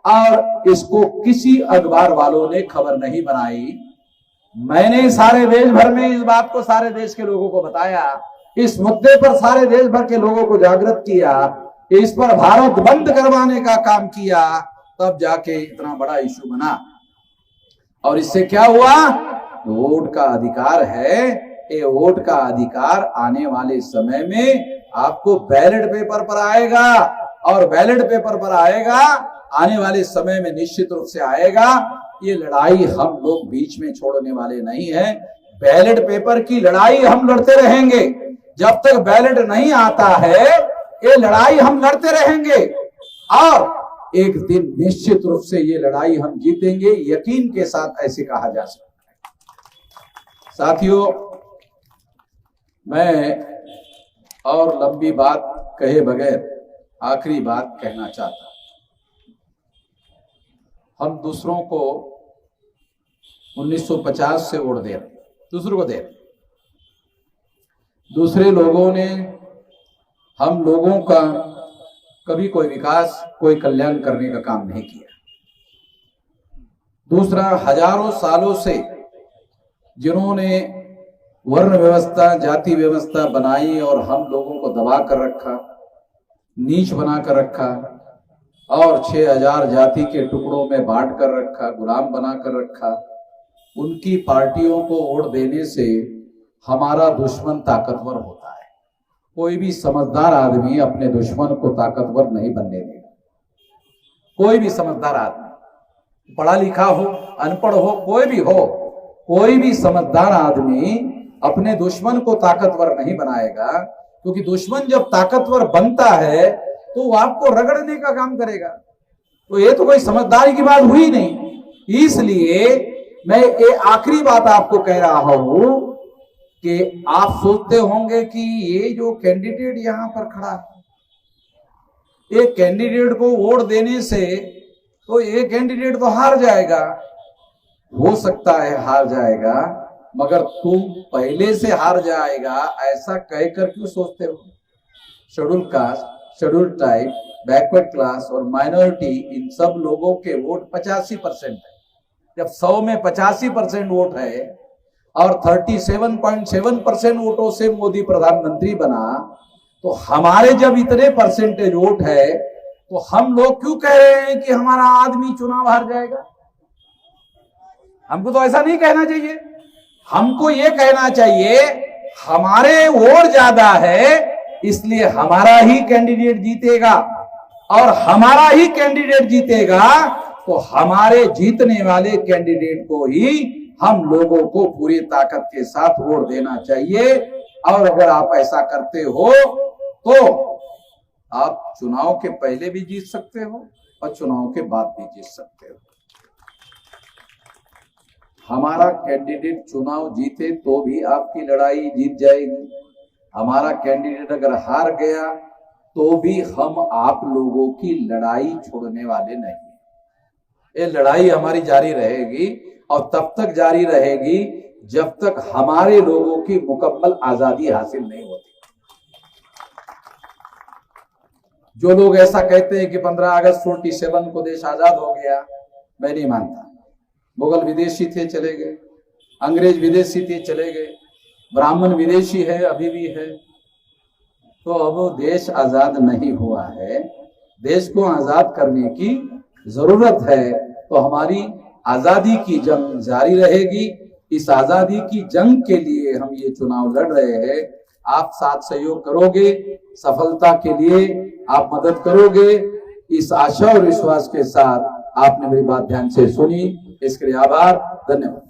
B: और इसको किसी अखबार वालों ने खबर नहीं बनाई। मैंने सारे देश भर में इस बात को सारे देश के लोगों को बताया, इस मुद्दे पर सारे देश भर के लोगों को जागृत किया, इस पर भारत बंद करवाने का काम किया, तब जाके इतना बड़ा इशू बना। और इससे क्या हुआ? वोट का अधिकार है, ये वोट का अधिकार आने वाले समय में आपको बैलेट पेपर पर आएगा, और बैलेट पेपर पर आएगा, आने वाले समय में निश्चित रूप से आएगा। ये लड़ाई हम लोग बीच में छोड़ने वाले नहीं है। बैलेट पेपर की लड़ाई हम लड़ते रहेंगे। जब तक बैलेट नहीं आता है ये लड़ाई हम लड़ते रहेंगे और एक दिन निश्चित रूप से ये लड़ाई हम जीतेंगे, यकीन के साथ ऐसे कहा जा सकता है। साथियों, मैं और लंबी बात कहे बगैर आखिरी बात कहना चाहता हूं। हम दूसरों को 1950 से वोट दे रहे, दूसरों को दे रहे। दूसरे लोगों ने हम लोगों का कभी कोई विकास, कोई कल्याण करने का काम नहीं किया। दूसरा, हजारों सालों से जिन्होंने वर्ण व्यवस्था, जाति व्यवस्था बनाई और हम लोगों को दबा कर रखा, नीच बना कर रखा और 6000 जाति के टुकड़ों में बांट कर रखा, गुलाम बना कर रखा, उनकी पार्टियों को वोट देने से हमारा दुश्मन ताकतवर होता है। कोई भी समझदार आदमी अपने दुश्मन को ताकतवर नहीं बनने देगा। कोई भी समझदार आदमी, पढ़ा लिखा हो, अनपढ़ हो, कोई भी हो, कोई भी समझदार आदमी अपने दुश्मन को ताकतवर नहीं बनाएगा, क्योंकि दुश्मन जब ताकतवर बनता है तो वो आपको रगड़ने का काम करेगा। तो ये तो कोई समझदारी की बात हुई नहीं। इसलिए मैं ये आखिरी बात आपको कह रहा हूं कि आप सोचते होंगे कि ये जो कैंडिडेट यहां पर खड़ा है, ये कैंडिडेट को वोट देने से तो ये कैंडिडेट तो हार जाएगा। हो सकता है हार जाएगा, मगर तुम पहले से हार जाएगा ऐसा कहकर क्यों सोचते हो? Schedule caste, schedule tribe, backward class और माइनॉरिटी, इन सब लोगों के वोट 85% है। जब 100 में 85% वोट है और 37.7% वोटों से मोदी प्रधानमंत्री बना, तो हमारे जब इतने परसेंटेज वोट है तो हम लोग क्यों कह रहे हैं कि हमारा आदमी चुनाव हार जाएगा? हमको तो ऐसा नहीं कहना चाहिए। हमको ये कहना चाहिए हमारे वोट ज्यादा है इसलिए हमारा ही कैंडिडेट जीतेगा, और हमारा ही कैंडिडेट जीतेगा तो हमारे जीतने वाले कैंडिडेट को ही हम लोगों को पूरी ताकत के साथ वोट देना चाहिए। और अगर आप ऐसा करते हो तो आप चुनाव के पहले भी जीत सकते हो और चुनाव के बाद भी जीत सकते हो। हमारा कैंडिडेट चुनाव जीते तो भी आपकी लड़ाई जीत जाएगी। हमारा कैंडिडेट अगर हार गया तो भी हम आप लोगों की लड़ाई छोड़ने वाले नहीं। ये लड़ाई हमारी जारी रहेगी और तब तक जारी रहेगी जब तक हमारे लोगों की मुकम्मल आजादी हासिल नहीं होती। जो लोग ऐसा कहते हैं कि 15 अगस्त 47 को देश आजाद हो गया, मैं नहीं मानता। मुगल विदेशी थे, चले गए, अंग्रेज विदेशी थे, चले गए, ब्राह्मण विदेशी है, अभी भी है। तो अब देश आजाद नहीं हुआ है, देश को आजाद करने की जरूरत है। तो हमारी आजादी की जंग जारी रहेगी। इस आजादी की जंग के लिए हम ये चुनाव लड़ रहे हैं। आप साथ सहयोग करोगे, सफलता के लिए आप मदद करोगे, इस आशा और विश्वास के साथ आपने मेरी बात ध्यान से सुनी, इसके लिए आभार, धन्यवाद।